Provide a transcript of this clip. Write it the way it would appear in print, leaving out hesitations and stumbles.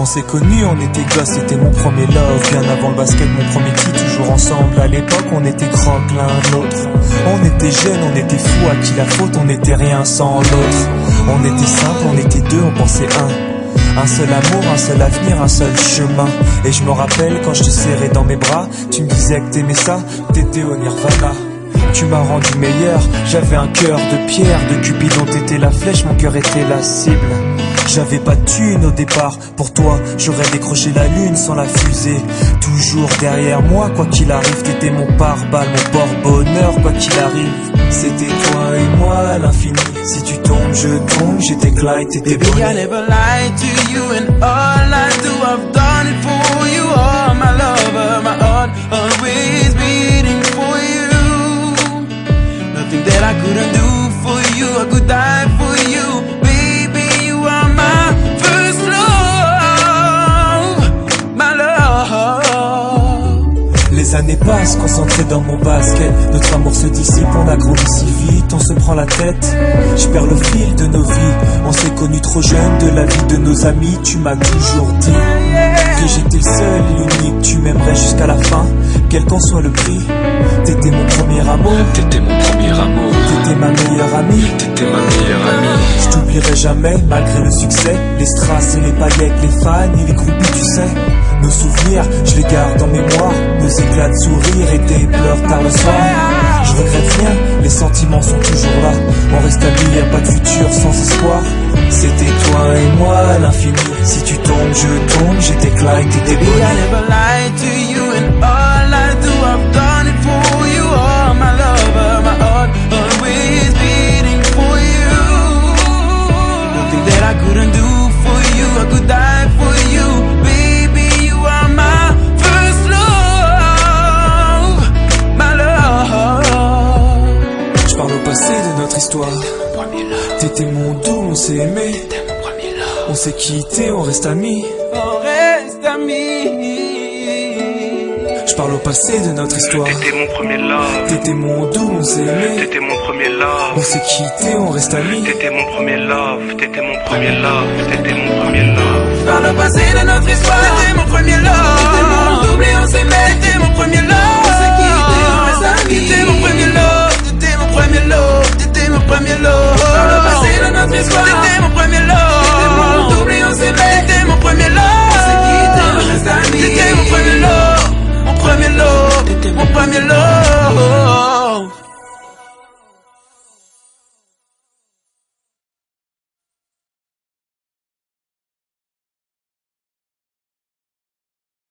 On s'est connus, on était gosses, c'était mon premier love. Bien avant le basket, mon premier titre, toujours ensemble. À l'époque, on était croque l'un l'autre. On était jeunes, on était fous, à qui la faute, on n'était rien sans l'autre. On était simple, on était deux, on pensait un seul amour, un seul avenir, un seul chemin. Et je me rappelle quand je te serrais dans mes bras, tu me disais que t'aimais ça, t'étais au Nirvana. Tu m'as rendu meilleur, j'avais un cœur de pierre, de Cupidon t'étais la flèche, mon cœur était la cible. J'avais pas de thune au départ, pour toi j'aurais décroché la lune sans la fusée. Toujours derrière moi, quoi qu'il arrive, t'étais mon pare-balles, mon porte-bonheur, quoi qu'il arrive. C'était toi et moi à l'infini, si tu tombes je tombe, j'étais Clyde, t'étais Bonnie. Baby, I never lied to you and all I do, I've done it for you. Oh my lover, my heart always beating for you. Nothing that I couldn't do for you, I could die for you. Baby, you are my first love, my love. Les années passent, concentrées dans mon basket. Notre amour se dissipe, on a grandi si vite, on se prend la tête. Je perds le fil de nos vies, on s'est connus trop jeunes. De la vie de nos amis, tu m'as toujours dit que j'étais le seul et l'unique, tu m'aimerais jusqu'à la fin, quel qu'en soit le prix. T'étais mon premier amour, t'étais mon premier amour, t'étais ma meilleure amie, t'étais ma meilleure amie. Je t'oublierai jamais, malgré le succès, les strass et les paillettes, les fans et les groupies, tu sais. Nos souvenirs, je les garde en mémoire, nos éclats de sourire et tes pleurs tard le soir. Je regrette rien, les sentiments sont toujours là. On reste amis, y'a pas de futur sans espoir. C'était toi et moi à l'infini, si tu tombes je tombe, j'étais Clyde, t'étais Baby, Bonnie. I never lied to you and all I do, I've done it for you. Oh my lover, my heart always beating for you. Nothing that I couldn't do for you, I could die for you. Baby, you are my first love, my love. Je parle au passé de notre histoire. T'étais mon doux, on s'est aimé. On s'est quitté, on reste amis. On reste amis. Je parle au passé de notre histoire. T'étais mon premier love. T'étais mon doux, on s'est aimé. T'étais mon premier love. On s'est quitté, on reste amis. T'étais mon premier love. T'étais mon premier love. T'étais mon premier love. Par le passé de notre histoire, t'étais mon premier love. T'étais mon double et on s'aimait. T'étais mon premier love. On s'est quitté, on reste amis. T'étais mon premier love. T'étais mon premier love. T'étais mon premier love. Par le passé de notre histoire, t'étais mon premier love. T'étais mon double et on s'aimait. T'étais mon premier love. On s'est quitté, on reste amis. T'étais mon premier love. Mon premier love. T'étais mon premier love.